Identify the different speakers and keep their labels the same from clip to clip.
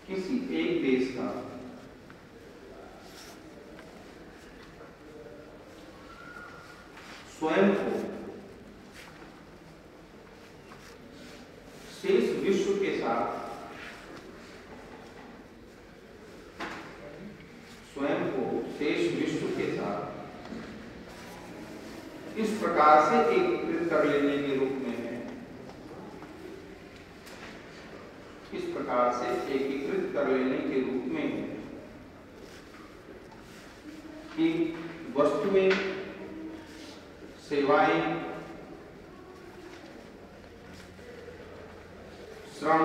Speaker 1: किसी एक देश का स्वयं को शेष विश्व के साथ इस प्रकार से एकीकृत कर लेने के रूप में है, इस प्रकार से एकीकृत कर लेने के रूप में है कि वस्तुएं, सेवाएं, श्रम,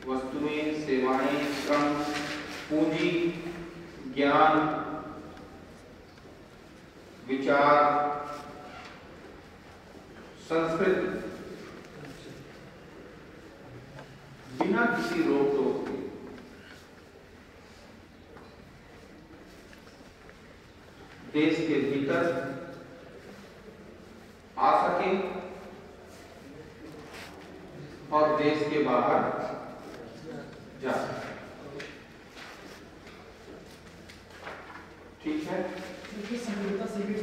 Speaker 1: वस्तुएं, सेवाएं, श्रम, पूंजी, ज्ञान, विचार, संस्कृति बिना किसी रोक टोक के देश के भीतर आ सके और देश के बाहर जा सके। ठीक है?
Speaker 2: समझौता से भी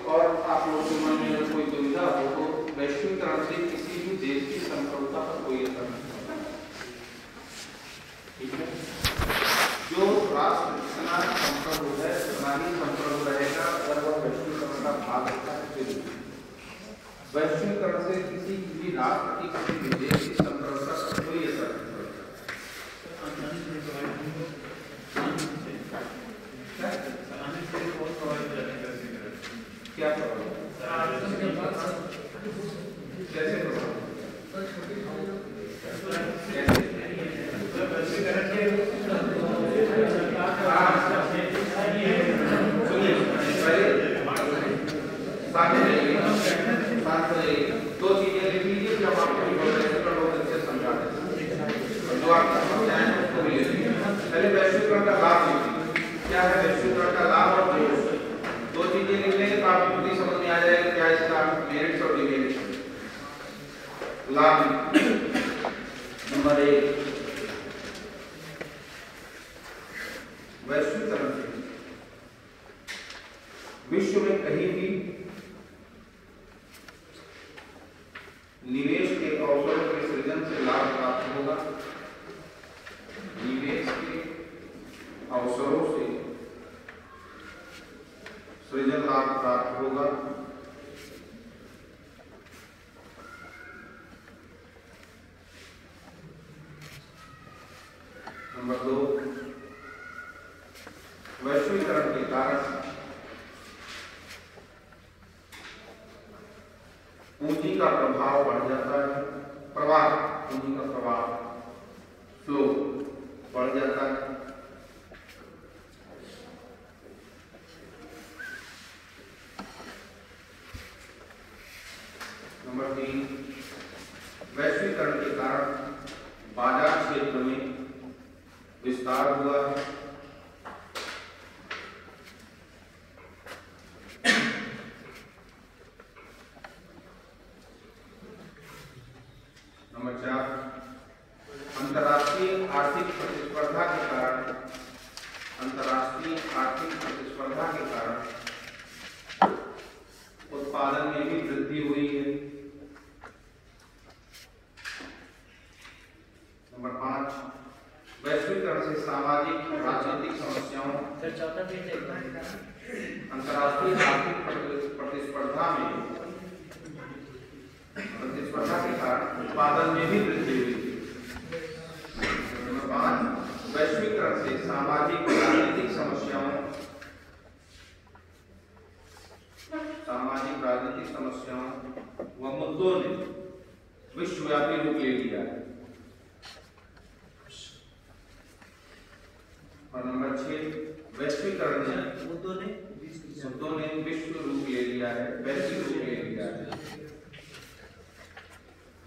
Speaker 1: और आप लोगों के मन में कोई दुविधा हो तो वैश्वीकरण से किसी भी देश की संप्रभुता पर कोई असर नहीं होता। ठीक है? जो राष्ट्र जितना संप्रभु है उतना ही संप्रभु रहेगा अगर वह वैश्वीकरण का भाग होता है। फिर वैश्वीकरण से किसी भी राष्ट्र की किसी भी देश की संप्रभुता पर कोई असर नहीं होता। क्या कैसे दो चीजें लिख लीजिए जब आपको बहुत अच्छे समझा दें जो आप समझाएं उसको भी लिख लीजिए। पहले वैश्वीकरण का लाभ लिखिए, क्या है वैश्वीकरण का लाभ और दो चीजें लिख लेंगे तो आपको खुद ही समझ में आ जाएगा क्या इसका मेरिट्स और डिमेरिट्स। लाभ नंबर 1, वैश्वीकरण से विश्व में कहीं भी निवेश के अवसरों के सृजन से लाभ प्राप्त होगा। निवेश के अवसरों से सृजन लाभ प्राप्त होगा। नंबर 2, वैश्वीकरण के कारण पूंजी का प्रभाव बढ़ जाता है, प्रवाह, पूंजी का प्रवाह, फ्लो बढ़ जाता है। नंबर 3, वैश्वीकरण के कारण बाजार क्षेत्र में विस्तार हुआ है। नंबर 4, अंतर्राष्ट्रीय आर्थिक प्रतिस्पर्धा के कारण, अंतर्राष्ट्रीय आर्थिक प्रतिस्पर्धा के कारण उत्पादन में भी वृद्धि हुई है। नंबर 5, वैश्वीकरण से सामाजिक राजनीतिक समस्याओं, अंतर्राष्ट्रीय आर्थिक प्रतिस्पर्धा के कारण उत्पादन में भी वृद्धि हुई। नंबर 5, वैश्वीकरण से सामाजिक राजनीतिक समस्याओं, सामाजिक राजनीतिक समस्याओं व मुद्दों ने विश्वव्यापी रूप ले लिया है। और नंबर 6, वैश्वीकरण ने मुद्दों ने विश्व रूप ले लिया है, वैश्विक रूप ले लिया है।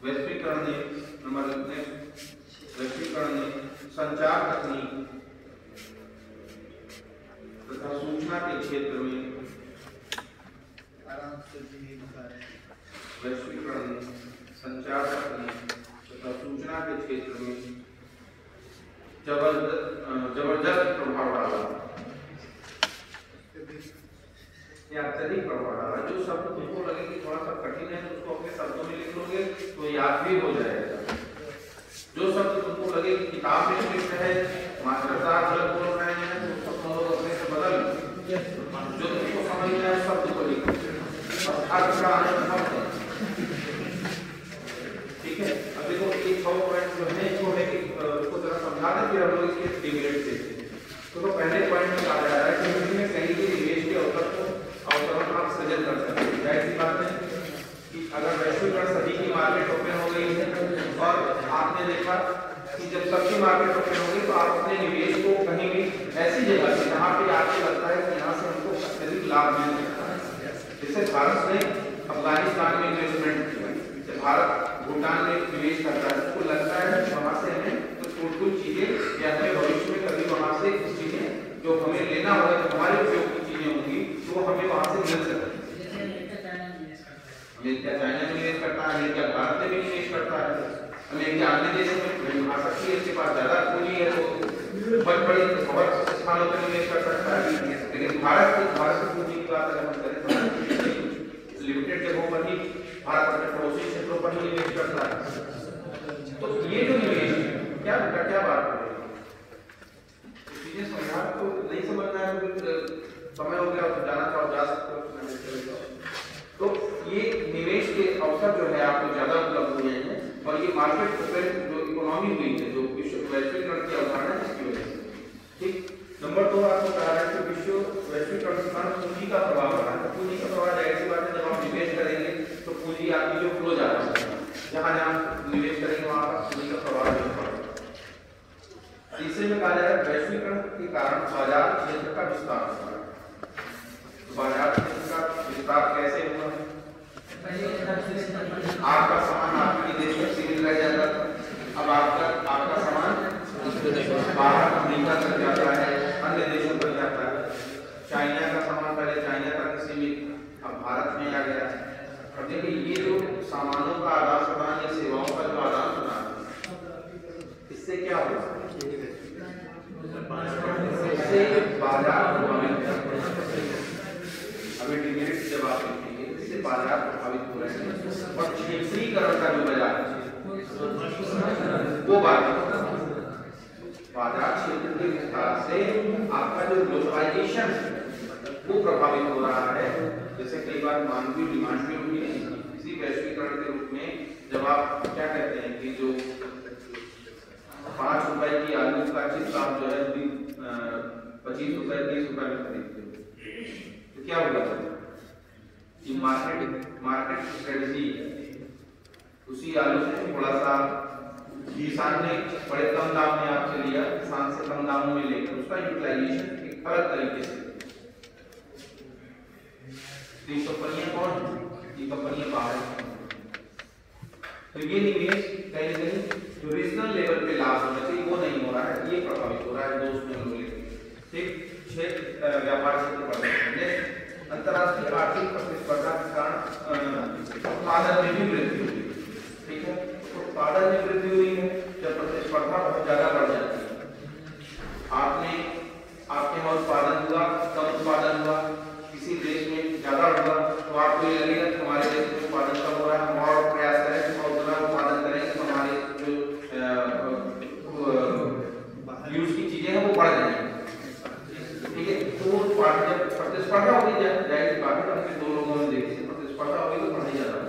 Speaker 1: वैश्वीकरण ने वैश्वीकरण ने संचार तकनीक तथा सूचना के क्षेत्र में या अत्यधिक प्रभाव डाला। जो शब्द तुमको लगे कि थोड़ा सा कठिन है तो उसको अपने शब्दों में लिख लोगे तो याद भी हो जाएगा। जो शब्द तुमको लगे कि किताब में लिख है, मास्टर साहब गलत बोल रहे हैं तो उसको अपने से बदल, जो तुमको समझ में आए शब्द को लिखो, अर्थ का आनंद। ठीक है, अब देखो ये 6 पॉइंट जो है इसको है कि उसको जरा समझा दें फिर हम लोग इसके डिबेट देखते हैं। तो पहले पॉइंट में कहा जा रहा है कि हिंदी में कहीं भी निवेश के अवसरों आप सृजन कर सकते हैं। क्या ऐसी बात है कि अगर वैश्वीकरण सभी की मार्केट ओपन हो गई है और आपने देखा कि जब सबकी मार्केट ओपन हो गई तो आप अपने निवेश को कहीं भी ऐसी जगह से जहाँ पे आपको लगता है कि यहाँ से हमको अत्यधिक लाभ मिल सकता है। जैसे भारत ने अफगानिस्तान में इन्वेस्टमेंट किया, जब भारत भूटान में निवेश करता है तो लगता है वहाँ से हमें कुछ चीजें या हमें भविष्य में कभी वहाँ से कुछ चीजें जो हमें लेना होगा, जो हमारे उपयोग की चीजें होंगी तो हमें वहाँ से मिल सकती है। अमेरिका चाइना में निवेश करता है, अमेरिका भारत में भी निवेश करता है, अमेरिका अन्य देशों में आ सकती है, इसके पास ज्यादा पूंजी है तो बहुत स्थानों पर निवेश कर सकता है। लेकिन भारत की पूंजी की बात अगर हम करें तो लिमिटेड जगहों पर ही भारत अपने पड़ोसी क्षेत्रों पर ही निवेश करता है। तो ये जो निवेश क्या बेटा क्या बात है, चीजें समझा तो नहीं समझना है तो समय हो गया तो जाना चाहो जा सकते हो। तो ये निवेश के अवसर जो है आपको ज्यादा उपलब्ध हुए हैं और ये मार्केट ओपन जो इकोनॉमी हुई है, जो विश्व वैश्वीकरण की अवधारणा है इसकी वजह से। ठीक, नंबर 2 आपको कहा है कि विश्व वैश्वीकरण के कारण पूंजी का प्रभाव बढ़ा है। पूंजी का प्रभाव जाहिर सी बात है, जब आप निवेश करेंगे तो पूंजी आपकी जो फ्लो ज्यादा होगा, जहां जहां निवेश करेंगे वहां पर पूंजी का प्रभाव ज्यादा पड़ेगा। तीसरे में कहा जा रहा है वैश्वीकरण के कारण बाजार क्षेत्र का विस्तार हुआ है। तो बाजार क्षेत्र का विस्तार कैसे हुआ? आपका सामान आपके देश में सीमित रह जाता था, अब आपका सामान बाहर अमेरिका तक जाता है, अन्य देशों पर जाता है। चाइना का सामान पहले चाइना तक सीमित, अब भारत में आ गया। और देखिए ये जो सामानों का आदान प्रदान या सेवाओं का जो आदान प्रदान, इससे क्या होगा? इससे बाजार प्रभावित होता है। अभी डिमेरिट जब आप देखेंगे इससे बाजार प्रभावित हो रहे हैं और क्षेत्रीकरण का जो बाजार वो बाजार क्षेत्र के विस्तार से आपका जो ग्लोबलाइजेशन वो प्रभावित हो रहा है। जैसे कई बार मानवीय डिमांड भी होती है इसी वैश्वीकरण के रूप में। जब आप क्या कहते हैं कि जो 5 रुपए की आलू का चिप्स आप जो है 25 रुपए 30 रुपए में खरीदते हो तो क्या होगा कि मार्केट स्ट्रेटजी उसी आलू से थोड़ा सा किसान ने बड़े कम दाम में आपसे लिया, किसान से कम दामों में लेकर उसका यूटिलाइजेशन एक अलग तरीके से। ये कंपनियां कौन, ये कंपनियां बाहर। तो ये निवेश कहीं ना कहीं जो रीजनल लेवल पे लाभ होना चाहिए वो नहीं हो रहा है, ये प्रभावित हो रहा है। दोस्त में लोग ठीक क्षेत्र व्यापार क्षेत्र बढ़ अंतरराष्ट्रीय आर्थिक प्रतिस्पर्धा के कारण उत्पादन में भी वृद्धि हुई। ठीक है, उत्पादन में वृद्धि हुई है जब प्रतिस्पर्धा बहुत ज्यादा बढ़ जाती है। आपके यहाँ उत्पादन हुआ, कम उत्पादन हुआ, किसी देश में ज्यादा हुआ तो आपको ये लगेगा कि हमारे देश में उत्पादन कम हो रहा है, हम और प्रयास करें और उतना उत्पादन करेंगे तो हमारे जो यूज की चीजें हैं वो बढ़ जाएंगी। ठीक है, तो जब प्रतिस्पर्धा होगी जाहिर बात है कि 2 लोगों में देखिए प्रतिस्पर्धा होगी तो बढ़ी जाता है।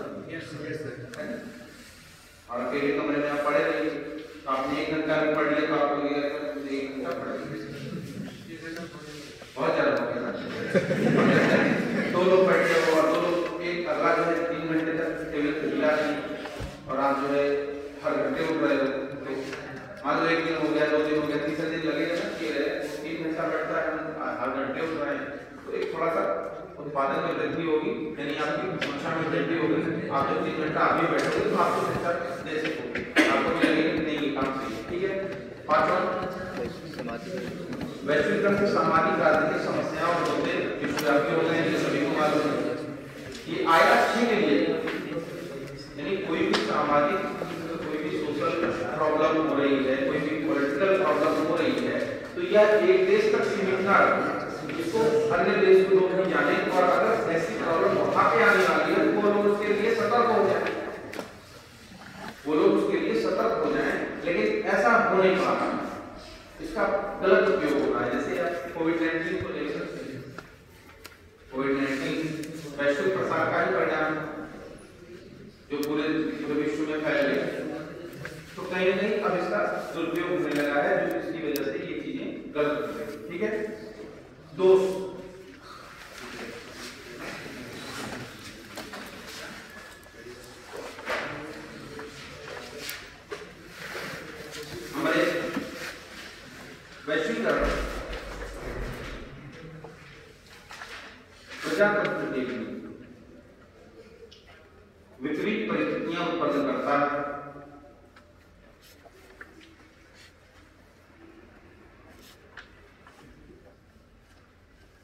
Speaker 1: और अकेले कमरे में आप पढ़े रहिए, आपने 1 घंटा भी पढ़ लिया तो आपको 1 घंटा पढ़ेंगे बहुत ज्यादा हो गया। 2 लोग बैठे हो और 2 लोग एक अगला जो है 3 घंटे तक टेबल पर हिला नहीं और आप जो है हर घंटे उठ रहे हो। मान लो 1 दिन हो गया, 2 दिन हो गया, तीसरे दिन लगेगा ना कि 3 घंटा बैठता है, हर घंटे उठ रहे हैं तो एक थोड़ा सा उत्पादन में वृद्धि होगी, यानी आपकी क्षमता में वृद्धि होगी। आप जब 3 घंटा अभी बैठोगे तो आपको बेहतर जैसे होगी, आपको भी लगेगा कि नहीं ये काम सही है। ठीक है, 5वां वैश्वीकरण से सामाजिक राजनीतिक समस्याओं और मुद्दे विश्वव्यापी हो गए हैं, ये सभी को मालूम है। ये आया के लिए यानी कोई भी सामाजिक कोई भी सोशल प्रॉब्लम हो रही है, कोई भी पॉलिटिकल प्रॉब्लम हो रही है तो यह एक देश तक सीमित ना रहे, इसको अन्य देश को लोग भी जाने और अगर वैश्विक प्रसार का ही परिणाम जो पूरे विश्व में फैल गए। तो कहीं ना कहीं अब इसका दुरुपयोग होने लगा है, जो इसकी वजह से ये चीजें गलत हो गई। ठीक है दोस्त, हमारे वैश्वीकरण प्रजातंत्र के लिए विपरीत परिस्थितियां उत्पन्न करता है।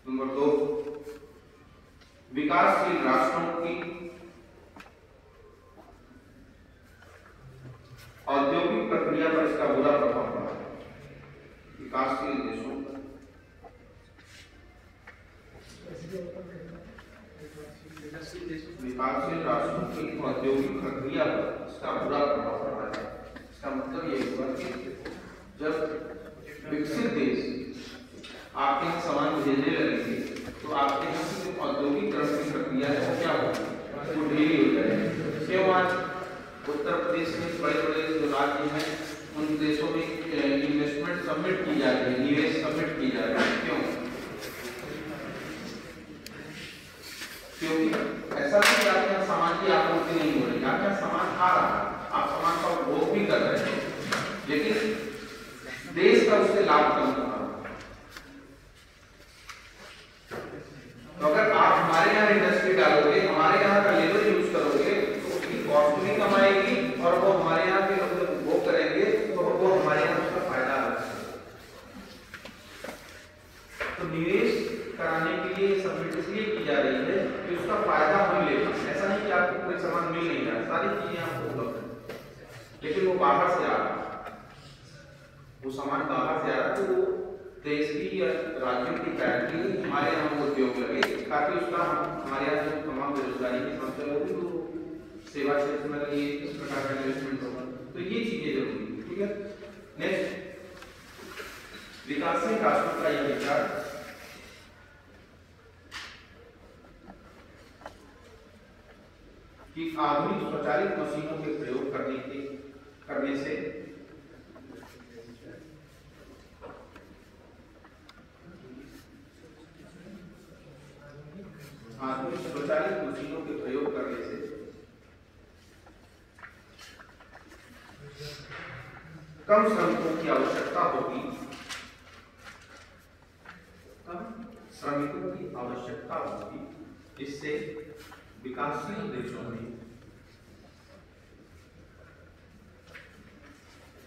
Speaker 1: नंबर 2, विकासशील राष्ट्रों की औद्योगिक प्रक्रिया पर इसका बुरा प्रभाव पड़ा है। विकासशील देशों विकासशील राष्ट्रों की औद्योगिक प्रक्रिया पर इसका बुरा प्रभाव पड़ा है। इसका मतलब ये हुआ कि जब विकसित देश आपके यहाँ सामान भेजने लगेंगे तो आपके यहाँ की जो औद्योगिकरण की प्रक्रिया है वो क्या होगी, वो ढीली हो जाएगी। क्यों? आज उत्तर प्रदेश में बड़े बड़े जो राज्य हैं उन देशों में इन्वेस्टमेंट सबमिट की जा रही है, निवेश सबमिट की जा रही है। क्यों? क्योंकि ऐसा नहीं कि आपके यहाँ सामान की आपूर्ति नहीं हो रही, आपके यहाँ सामान आ रहा है, आप सामान का उपभोग भी कर रहे हैं, लेकिन देश का उससे लाभ कम हो रहा है। तो अगर आप हमारे यहाँ इंडस्ट्री डालोगे, हमारे यहाँ का लेबर यूज करोगे तो उसकी कॉस्ट भी कम आएगी और वो हमारे यहाँ के लोग जब उपभोग करेंगे तो वो हमारे यहाँ उसका फायदा है। तो निवेश कराने के लिए सबमिट इसलिए की जा रही है कि उसका फायदा हम ले पाए। ऐसा नहीं कि आपको कोई सामान मिल नहीं रहा, सारी चीजें आपको उपलब्ध है, लेकिन वो बाहर से आ रहा है, वो सामान बाहर से आ रहा है, तो वो देश की या राज्यों की प्रायोरिटी हमारे यहाँ उद्योग लगे ताकि उसका हमारे यहाँ जो तमाम बेरोजगारी की समस्या होगी तो सेवा क्षेत्र में लगे, इस प्रकार का इन्वेस्टमेंट होगा। तो ये चीजें जरूरी है। ठीक है, नेक्स्ट, विकासशील राष्ट्रों का यह विचार कि आधुनिक स्वचालित मशीनों के प्रयोग करने से आधुनिक स्वचालित मशीनों के प्रयोग करने से कम श्रमिकों की आवश्यकता होगी, कम श्रमिकों की आवश्यकता होगी, जिससे विकासशील देशों में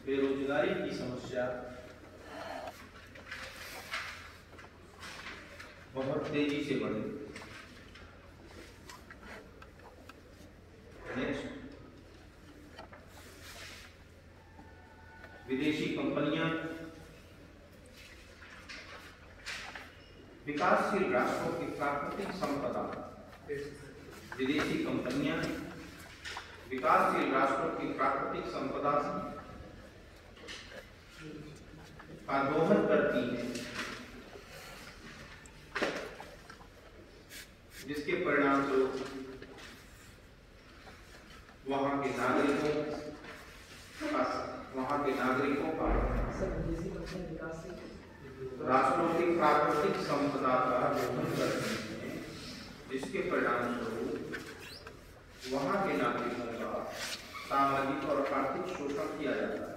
Speaker 1: बेरोजगारी की समस्या बहुत तेजी से बढ़ेगी। नेक्स्ट, विदेशी कंपनियां विकासशील राष्ट्रों की प्राकृतिक संपदा, विदेशी कंपनियां विकासशील राष्ट्रों की प्राकृतिक संपदा का दोहन करती है, जिसके परिणाम स्वरूप वहां के नागरिकों का राष्ट्रों की प्राकृतिक संपदा का दोहन करते हैं, जिसके परिणाम स्वरूप वहां के नागरिकों का सामाजिक और आर्थिक शोषण किया जाता है।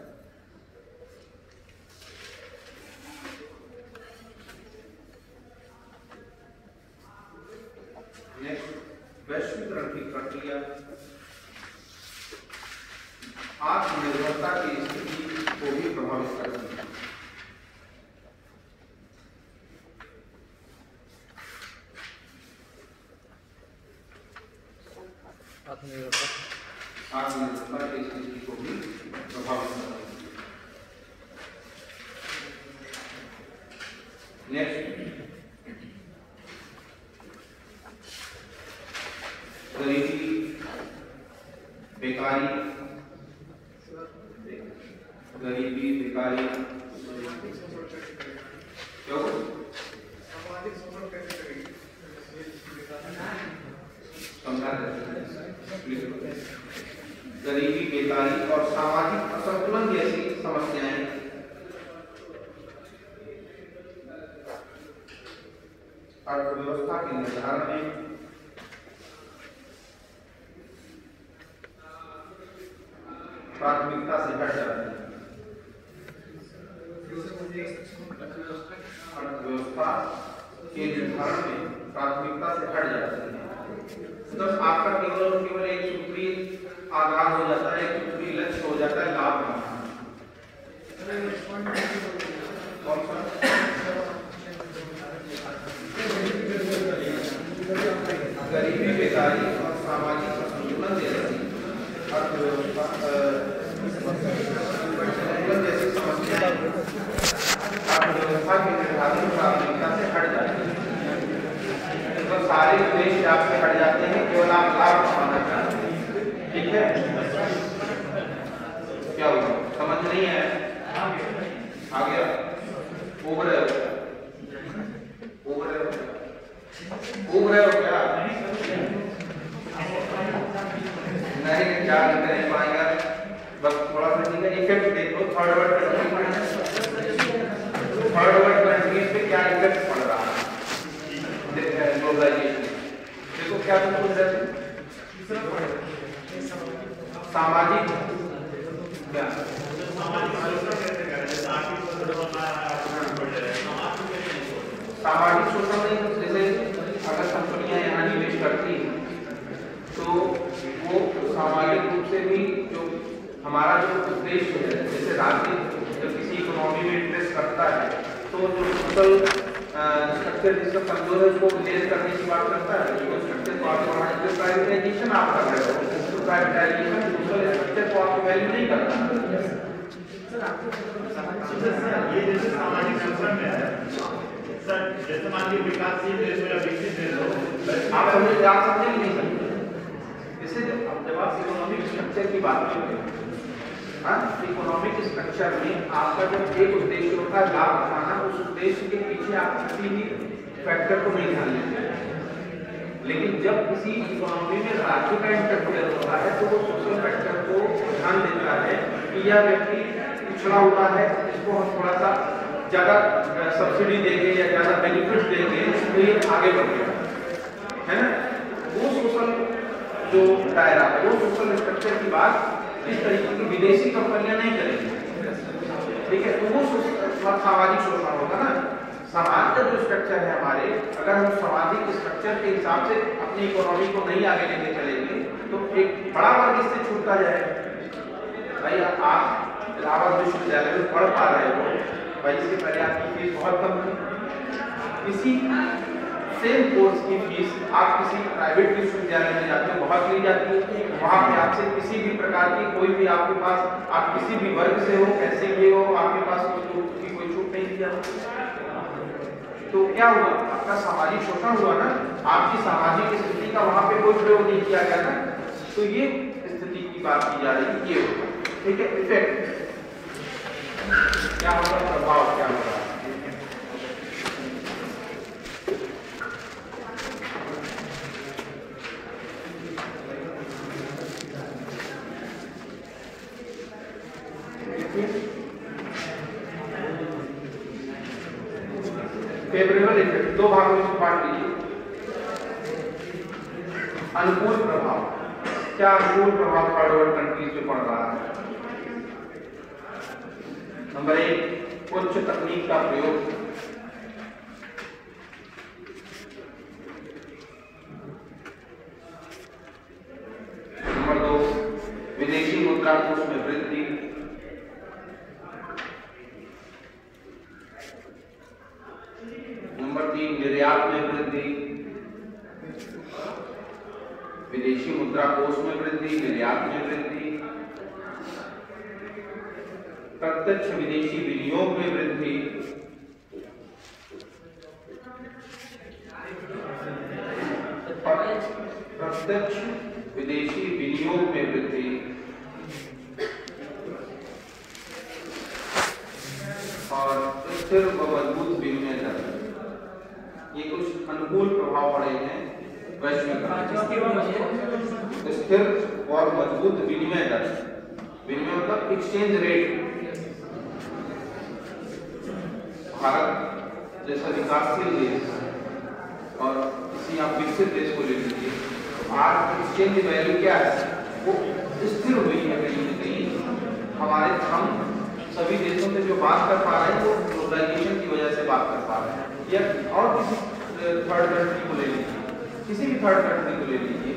Speaker 1: नेक्स्ट, वैश्वीकरण की प्रक्रिया आत्मनिर्भरता की स्थिति को भी प्रभावित करती है। आत्मनिर्भरता की स्थिति को भी प्रभावित करती है। नेक्स्ट, गरीबी, बेकारी, क्यों? गरीबी, बेकारी और सामाजिक असंतुलन जैसी समस्याएं अर्थव्यवस्था के निर्धारण में प्राथमिकता से हट जाती है। अर्थव्यवस्था के निर्धारण में प्राथमिकता से हट जाती है। तो आपका केवल एक सूत्री आधार हो जाता है, एक सूत्री लक्ष्य हो जाता है लाभ कमाना। गरीबी, बेकारी और सामाजिक असंतुलन जैसी अर्थव्यवस्था जैसी समस्याएं अर्थव्यवस्था के निर्धारण प्राथमिकता से हट जाती है। तो सारे उद्देश्य आपसे हट जाते हैं, केवल आप लाभ कमाना चाहते हैं। ठीक है, क्या हुआ? समझ नहीं है? आ गया? उब रहे हो क्या? नहीं, क्या नहीं पाएगा। बस थोड़ा सा ठीक है, इफेक्ट देखो। थर्ड वर्ड कंट्रीज पे क्या इफेक्ट पड़ रहा है ग्लोबलाइजेशन। देखो क्या तुम पूछ रहे थे? सामाजिक क्या सामाजिक शोषण नहीं। जैसे अगर कंपनियां यहाँ निवेश करती हैं तो वो सामाजिक रूप से भी जो हमारा जो उद्देश्य है, जैसे राज्य जब किसी इकोनॉमी में इन्वेस्ट करता है तो जो सोशल स्ट्रक्चर जिसका कमजोर है उसको रिलेट करने की बात करता है। जो स्ट्रक्चर को आप बढ़ाने के प्राइवेटाइजेशन आप कर रहे हो, तो प्राइवेटाइजेशन सोशल स्ट्रक्चर को आपको वैल्यू नहीं करता।
Speaker 3: ये जैसे सामाजिक शोषण में है सर, जैसे मान लीजिए विकासशील देश में या विकसित देश हो,
Speaker 1: आप समझे नहीं सकते। जैसे जब आप इकोनॉमिक स्ट्रक्चर की बात करते हैं, हाँ, इकोनॉमिक स्ट्रक्चर में आपका जब एक उद्देश्य होता है लाभ कमाना, उस उद्देश्य के पीछे आप किसी भी फैक्टर को नहीं ध्यान देते। लेकिन जब किसी इकोनॉमी में राज्य का इंटरफेयर होता है तो वो सोशल फैक्टर को ध्यान देता है कि यह व्यक्ति पिछड़ा हुआ है, इसको हम थोड़ा सा ज्यादा सब्सिडी देंगे या ज्यादा बेनिफिट देंगे तो ये आगे बढ़ेगा, है ना। वो सोशल जो दायरा है, वो सोशल स्ट्रक्चर की बात इस तरीके की विदेशी कंपनियां नहीं करेंगी। ठीक है, तो वो सामाजिक शोषण होगा ना। समाज का जो स्ट्रक्चर है हमारे, अगर हम सामाजिक स्ट्रक्चर के हिसाब से अपनी इकोनॉमी को नहीं आगे लेके चलेंगे तो एक बड़ा वर्ग इससे छूटता जाएगा। भाई आप इलाहाबाद विश्वविद्यालय में पढ़ पा रहे हो, भाई इसके पहले आपकी फीस बहुत कम थी। इसी सेम कोर्स की फीस आप किसी प्राइवेट विश्वविद्यालय में जाते हो बहुत ली जाती है। वहाँ पे आपसे किसी भी प्रकार की कोई भी आपके पास, आप किसी भी वर्ग से हो, कैसे भी हो, आपके पास कोई छूट नहीं दी जाती। तो क्या हुआ? आपका सामाजिक शोषण हुआ ना, आपकी सामाजिक स्थिति का वहाँ पे कोई प्रयोग नहीं किया गया ना। तो ये स्थिति की बात की जा रही है, ये होगा। ठीक है, इफेक्ट क्या होगा, प्रभाव क्या होगा। फेवरेबल इफेक्ट दो भागों में बांट लीजिए। अनुकूल प्रभाव, क्या अनुकूल प्रभाव थर्ड वर्ल्ड कंट्रीज में पड़ रहा है? नंबर 1, उच्च तकनीक का प्रयोग। नंबर 2, विदेशी मुद्रा कोष में वृद्धि। नंबर 3, निर्यात में वृद्धि। विदेशी मुद्रा कोष में वृद्धि, निर्यात में वृद्धि, प्रत्यक्ष विदेशी विनियोग में वृद्धि, प्रत्यक्ष विदेशी विनियोग में वृद्धि और स्थिर व मजबूत विनिमय दर। ये कुछ अनुकूल प्रभाव पड़े हैं स्थिर और मजबूत विनिमय दर, विनिमय मतलब एक्सचेंज रेट। भारत जैसा विकासशील देश और किसी आप विकसित देश को ले लीजिए, आज एक्सचेंज वैल्यू क्या है, वो स्थिर हुई है कहीं न कहीं। हमारे हम सभी देशों से जो बात कर पा रहे हैं वो ग्लोबलाइजेशन की वजह से बात कर पा रहे हैं। या और किसी थर्ड कंट्री को ले लीजिए, किसी भी थर्ड कंट्री को ले लीजिए,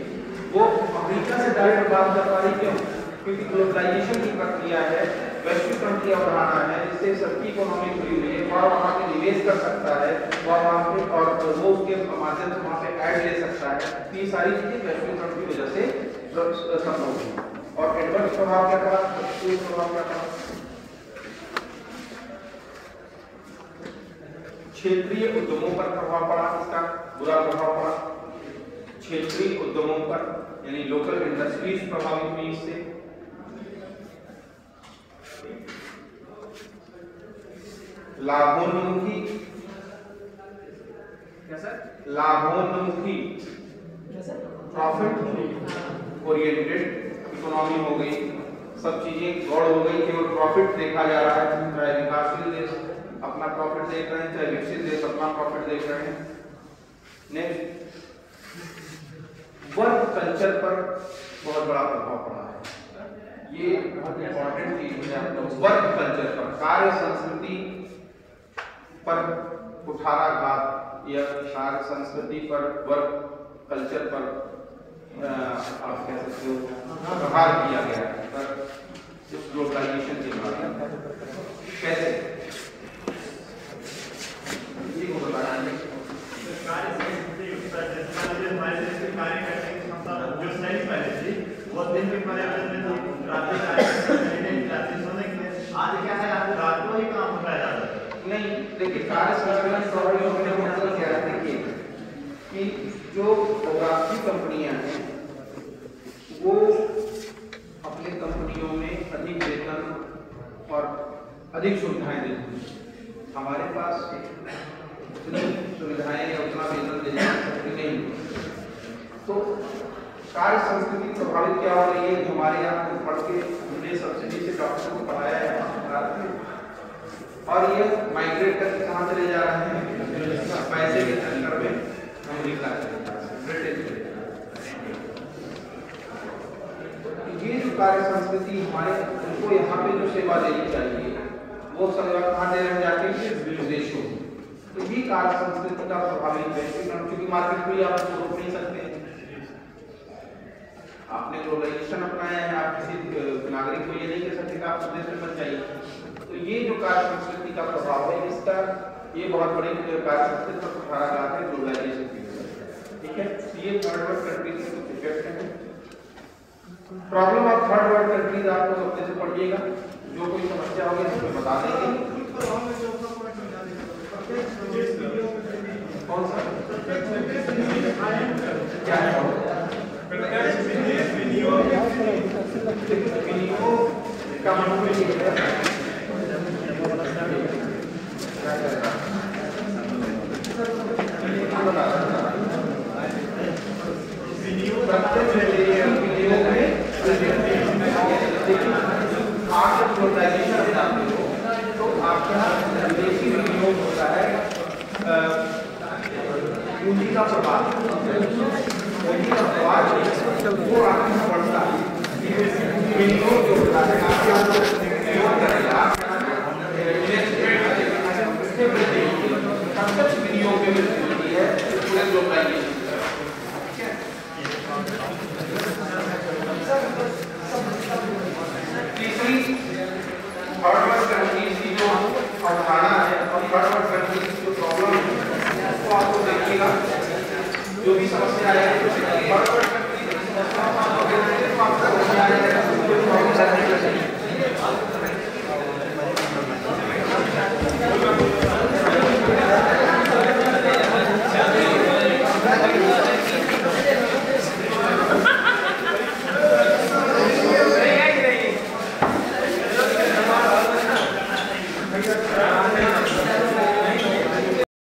Speaker 1: वो अमेरिका से डायरेक्ट बात कर पा रही, क्यों? क्योंकि ग्लोबलाइजेशन की प्रक्रिया है, वैश्वीकरण की अवधारणा है, जिससे सबकी इकोनॉमी खुली हुई है और वहाँ पे निवेश कर सकता है और वहाँ पे और वो उसके माध्यम से वहाँ पे ऐड ले सकता है। ये सारी चीजें वैश्वीकरण की वजह से संभव हुई। और एडवर्स प्रभाव क्या था, प्रतिकूल प्रभाव क्या था? क्षेत्रीय उद्यमों पर प्रभाव पड़ा, इसका बुरा प्रभाव पड़ा। क्षेत्रीय उद्यमों पर यानी लोकल इंडस्ट्रीज प्रभावित हुई इससे। लाभोन्मुखी, लाभोन्मुखी प्रॉफिट ओरिएंटेड इकोनॉमी हो गई, सब चीजें गौड़ हो गई, केवल प्रॉफिट देखा जा रहा है। चाहे विकासशील देश अपना प्रॉफिट देख रहे हैं, चाहे विकसित देश अपना प्रॉफिट देख रहे हैं। नेक्स्ट, वर्क कल्चर पर बहुत बड़ा प्रभाव पड़ा है। ये बहुत इंपॉर्टेंट चीज है। वर्क कल्चर पर, कार्य संस्कृति पर कुठाराघात या कार्य संस्कृति पर, वर्क कल्चर पर आप कह सकते हो प्रहार किया गया पर इस ग्लोबलाइजेशन के बाद। कैसे ये को बताना है।
Speaker 3: कार्य संस्कृति हमारे देश के कार्य करने की क्षमता जो सही पहले थी वो दिन के पर्यावरण में थी, रात के सोने के लिए। आज क्या है, आपको रात को ही काम होता है ज्यादा।
Speaker 1: नहीं, देखिए कार्य संस्कृति प्रभावित होने का मतलब क्या है, देखिए कि जो बहुराष्ट्रीय कंपनियां हैं वो अपने कंपनियों में अधिक वेतन और अधिक सुविधाएं देती हैं। हमारे पास उतनी सुविधाएं या उतना वेतन देने की शक्ति नहीं। तो कार्य संस्कृति प्रभावित क्या हो रही है? हमारे यहाँ पढ़ के हमने सब्सिडी से डॉक्टर को पढ़ाया है और ये माइग्रेट करके कहाँ चले जा रहे हैं? पैसे के चक्कर में अमेरिका चले जा रहे हैं, ब्रिटेन चले जा रहे हैं। ये जो कार्य संस्कृति हमारे उनको यहाँ पे जो सेवा देनी चाहिए वो सेवा कहाँ दे रहे हैं जाके? विदेशों। तो ये कार्य संस्कृति का प्रभावित वैश्वीकरण, क्योंकि मार्केट में आप उसको रोक नहीं सकते। आपने ग्लोबलाइजेशन अपनाया है, आप किसी नागरिक को ये नहीं कह सकते कि आप स्वदेश में मत जाइए। तो ये जो कार्य संस्कृति का प्रभाव है, इसका ये बहुत बड़ी कार्य संस्कृति पर कुठाराघात है ग्लोबलाइजेशन की वजह से। ठीक है, ये थर्ड वर्ल्ड कंट्रीज के कुछ इफेक्ट हैं। Problem of third world countries आपको सबसे से पढ़िएगा, जो कोई समस्या होगी इसमें बता देंगे। कौन सा क्या है? विनियोग का मतलब ये है तो आपका विदेशी विनियोग होता है पूंजी का प्रवाह, वो